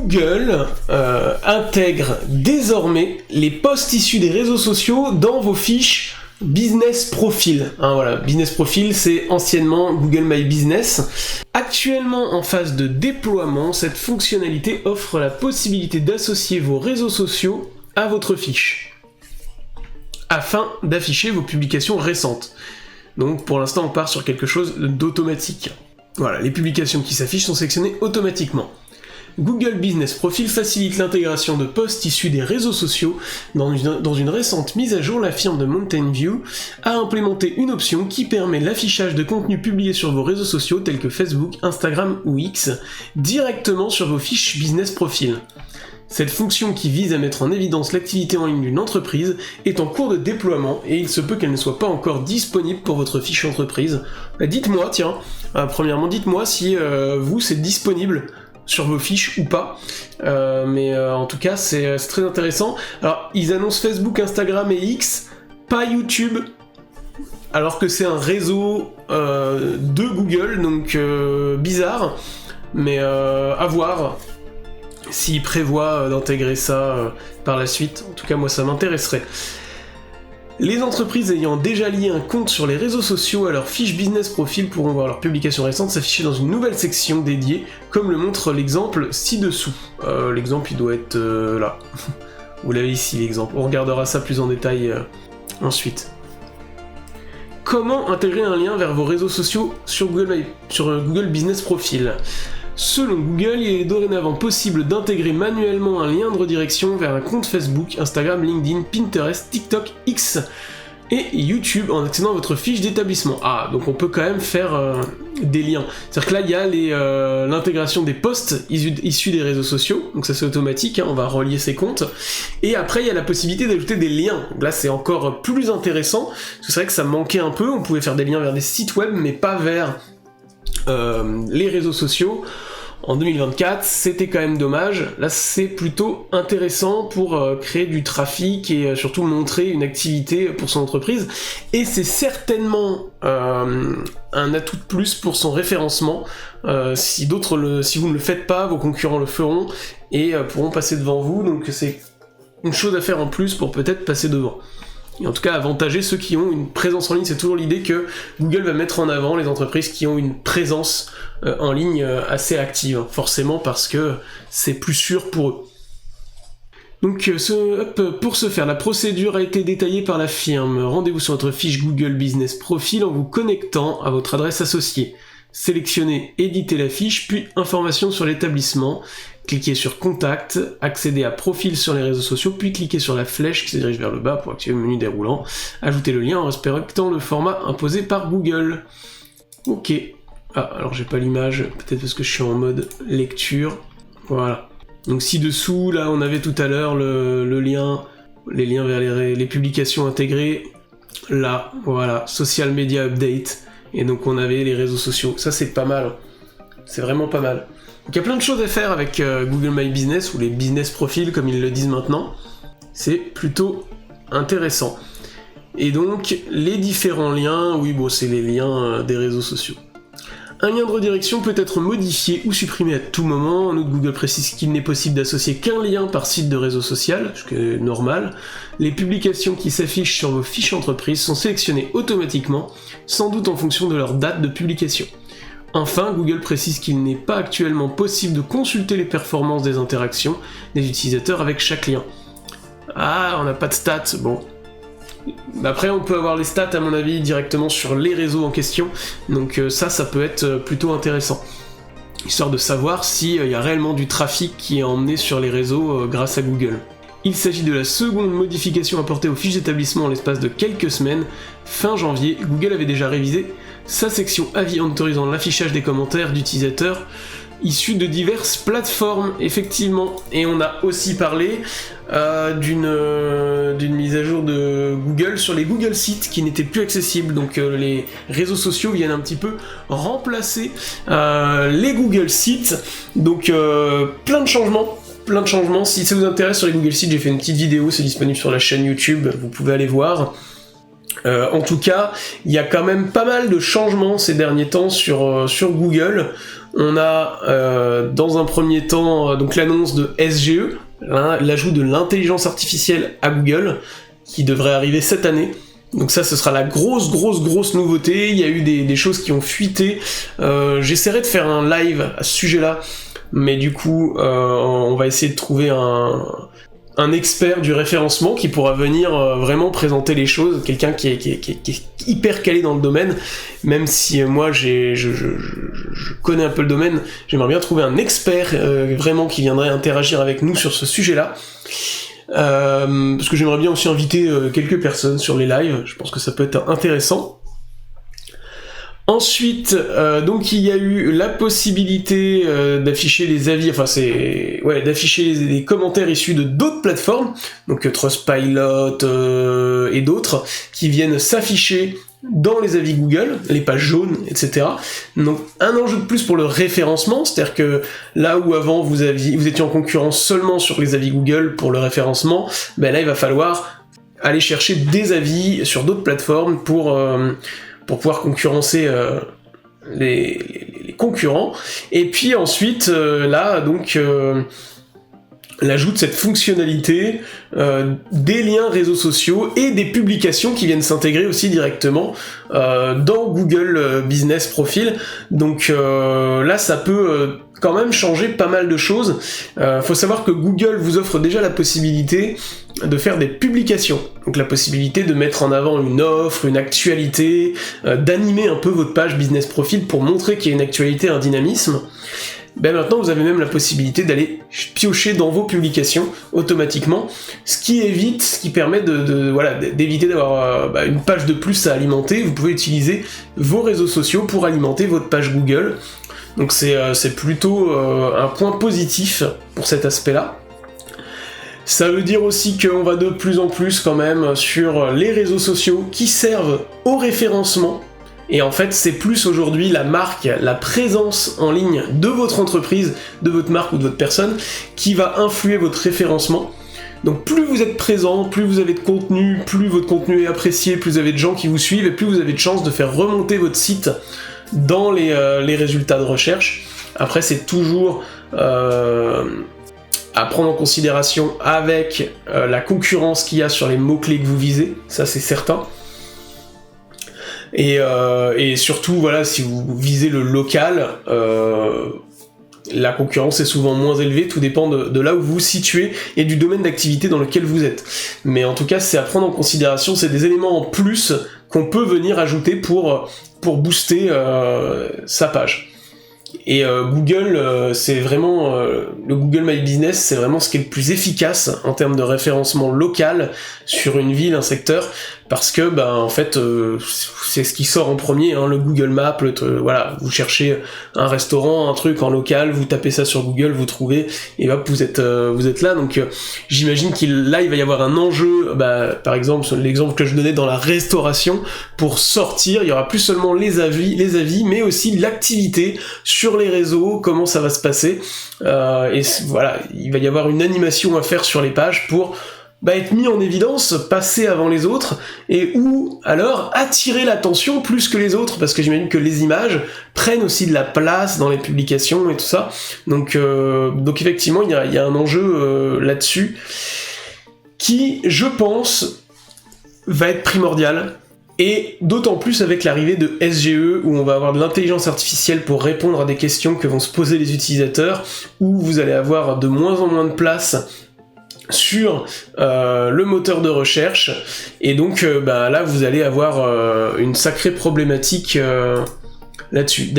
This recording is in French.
Google intègre désormais les posts issus des réseaux sociaux dans vos fiches Business Profile. Voilà, Business Profile, c'est anciennement Google My Business. Actuellement en phase de déploiement, cette fonctionnalité offre la possibilité d'associer vos réseaux sociaux à votre fiche, afin d'afficher vos publications récentes. Donc pour l'instant, on part sur quelque chose d'automatique. Voilà, les publications qui s'affichent sont sélectionnées automatiquement. Google Business Profile facilite l'intégration de posts issus des réseaux sociaux. Dans une récente mise à jour, la firme de Mountain View a implémenté une option qui permet l'affichage de contenus publiés sur vos réseaux sociaux tels que Facebook, Instagram ou X, directement sur vos fiches Business Profile. Cette fonction qui vise à mettre en évidence l'activité en ligne d'une entreprise est en cours de déploiement et il se peut qu'elle ne soit pas encore disponible pour votre fiche entreprise. Dites-moi, premièrement, dites-moi si vous, c'est disponible sur vos fiches ou pas, mais en tout cas c'est très intéressant. Alors ils annoncent Facebook, Instagram et X, pas YouTube, alors que c'est un réseau de Google, donc bizarre, mais à voir s'ils prévoient d'intégrer ça par la suite. En tout cas moi ça m'intéresserait. Les entreprises ayant déjà lié un compte sur les réseaux sociaux à leur fiche Business Profile pourront voir leurs publications récentes s'afficher dans une nouvelle section dédiée, comme le montre l'exemple ci-dessous. L'exemple il doit être là. Vous l'avez ici l'exemple. On regardera ça plus en détail ensuite. Comment intégrer un lien vers vos réseaux sociaux sur Google Business Profile ? Selon Google, il est dorénavant possible d'intégrer manuellement un lien de redirection vers un compte Facebook, Instagram, LinkedIn, Pinterest, TikTok, X et YouTube en accédant à votre fiche d'établissement. Donc on peut quand même faire des liens. C'est-à-dire que là, il y a l'intégration des posts issus des réseaux sociaux, donc ça c'est automatique, on va relier ces comptes. Et après, il y a la possibilité d'ajouter des liens. Donc là, c'est encore plus intéressant, parce que c'est vrai que ça manquait un peu, on pouvait faire des liens vers des sites web, mais pas vers les réseaux sociaux. En 2024, c'était quand même dommage. Là, c'est plutôt intéressant pour créer du trafic et surtout montrer une activité pour son entreprise. Et c'est certainement un atout de plus pour son référencement. Si vous ne le faites pas, vos concurrents le feront et pourront passer devant vous. Donc c'est une chose à faire en plus pour peut-être passer devant. Et en tout cas, avantager ceux qui ont une présence en ligne. C'est toujours l'idée que Google va mettre en avant les entreprises qui ont une présence en ligne assez active, forcément parce que c'est plus sûr pour eux. Donc pour ce faire, la procédure a été détaillée par la firme. Rendez-vous sur votre fiche Google Business Profile en vous connectant à votre adresse associée. Sélectionnez éditer la fiche, puis informations sur l'établissement. Cliquez sur Contact, accédez à Profil sur les réseaux sociaux, puis cliquez sur la flèche qui se dirige vers le bas pour activer le menu déroulant. Ajoutez le lien en respectant le format imposé par Google. Ok. Alors j'ai pas l'image, peut-être parce que je suis en mode lecture. Voilà. Donc ci-dessous, là on avait tout à l'heure le lien, les liens vers les publications intégrées. Là, voilà, Social Media Update. Et donc on avait les réseaux sociaux. Ça c'est pas mal. C'est vraiment pas mal. Donc il y a plein de choses à faire avec Google My Business, ou les business profils comme ils le disent maintenant. C'est plutôt intéressant. Et donc, les différents liens, c'est les liens des réseaux sociaux. Un lien de redirection peut être modifié ou supprimé à tout moment. En outre, Google précise qu'il n'est possible d'associer qu'un lien par site de réseau social, ce qui est normal. Les publications qui s'affichent sur vos fiches entreprises sont sélectionnées automatiquement, sans doute en fonction de leur date de publication. Enfin, Google précise qu'il n'est pas actuellement possible de consulter les performances des interactions des utilisateurs avec chaque lien. On n'a pas de stats, bon. Après, on peut avoir les stats, à mon avis, directement sur les réseaux en question, donc ça peut être plutôt intéressant. Histoire de savoir s'il y a réellement du trafic qui est emmené sur les réseaux grâce à Google. Il s'agit de la seconde modification apportée aux fiches d'établissement en l'espace de quelques semaines. Fin janvier, Google avait déjà révisé sa section avis en autorisant l'affichage des commentaires d'utilisateurs issus de diverses plateformes, effectivement. Et on a aussi parlé d'une mise à jour de Google sur les Google Sites qui n'étaient plus accessibles. Donc les réseaux sociaux viennent un petit peu remplacer les Google Sites. Donc plein de changements. Si ça vous intéresse sur les Google Sites, j'ai fait une petite vidéo, c'est disponible sur la chaîne YouTube, vous pouvez aller voir. En tout cas, il y a quand même pas mal de changements ces derniers temps sur Google. On a dans un premier temps donc l'annonce de SGE, l'ajout de l'intelligence artificielle à Google, qui devrait arriver cette année. Donc ça, ce sera la grosse nouveauté. Il y a eu des choses qui ont fuité. J'essaierai de faire un live à ce sujet-là, mais du coup, on va essayer de trouver un expert du référencement qui pourra venir vraiment présenter les choses, quelqu'un qui est hyper calé dans le domaine, même si moi je connais un peu le domaine, j'aimerais bien trouver un expert vraiment qui viendrait interagir avec nous sur ce sujet-là. Parce que j'aimerais bien aussi inviter quelques personnes sur les lives, je pense que ça peut être intéressant. Ensuite, donc il y a eu la possibilité d'afficher les avis, d'afficher les commentaires issus de d'autres plateformes, donc Trustpilot et d'autres, qui viennent s'afficher dans les avis Google, les pages jaunes, etc. Donc un enjeu de plus pour le référencement, c'est-à-dire que là où avant vous étiez en concurrence seulement sur les avis Google pour le référencement, ben là il va falloir aller chercher des avis sur d'autres plateformes pour pouvoir concurrencer les concurrents. Et puis ensuite, l'ajout de cette fonctionnalité des liens réseaux sociaux et des publications qui viennent s'intégrer aussi directement dans Google Business Profile. Donc là, ça peut quand même changer pas mal de choses. Faut savoir que Google vous offre déjà la possibilité de faire des publications, donc la possibilité de mettre en avant une offre, une actualité, d'animer un peu votre page Business Profile pour montrer qu'il y a une actualité, un dynamisme. Ben maintenant vous avez même la possibilité d'aller piocher dans vos publications automatiquement, ce qui permet d'éviter d'avoir une page de plus à alimenter. Vous pouvez utiliser vos réseaux sociaux pour alimenter votre page Google, donc c'est plutôt un point positif pour cet aspect-là. Ça veut dire aussi qu'on va de plus en plus quand même sur les réseaux sociaux qui servent au référencement. Et en fait, c'est plus aujourd'hui la marque, la présence en ligne de votre entreprise, de votre marque ou de votre personne qui va influer votre référencement. Donc plus vous êtes présent, plus vous avez de contenu, plus votre contenu est apprécié, plus vous avez de gens qui vous suivent et plus vous avez de chances de faire remonter votre site dans les résultats de recherche. Après, c'est toujours à prendre en considération avec la concurrence qu'il y a sur les mots-clés que vous visez, ça c'est certain. Et surtout, voilà, si vous visez le local, la concurrence est souvent moins élevée, tout dépend de là où vous vous situez et du domaine d'activité dans lequel vous êtes. Mais en tout cas, c'est à prendre en considération, c'est des éléments en plus qu'on peut venir ajouter pour booster sa page. Et Google, c'est vraiment le Google My Business, c'est vraiment ce qui est le plus efficace en termes de référencement local sur une ville, un secteur, parce que en fait c'est ce qui sort en premier, hein, le Google Maps, voilà, vous cherchez un restaurant, un truc en local, vous tapez ça sur Google, vous trouvez, et hop, vous êtes là. Donc j'imagine il va y avoir un enjeu, par exemple l'exemple que je donnais dans la restauration, pour sortir, il y aura plus seulement les avis, mais aussi l'activité sur les réseaux, comment ça va se passer, et voilà, il va y avoir une animation à faire sur les pages pour être mis en évidence, passer avant les autres, et ou alors attirer l'attention plus que les autres, parce que j'imagine que les images prennent aussi de la place dans les publications et tout ça. Donc effectivement, il y a un enjeu là-dessus qui, je pense, va être primordial. Et d'autant plus avec l'arrivée de SGE, où on va avoir de l'intelligence artificielle pour répondre à des questions que vont se poser les utilisateurs, où vous allez avoir de moins en moins de place sur le moteur de recherche, et donc là vous allez avoir une sacrée problématique là-dessus.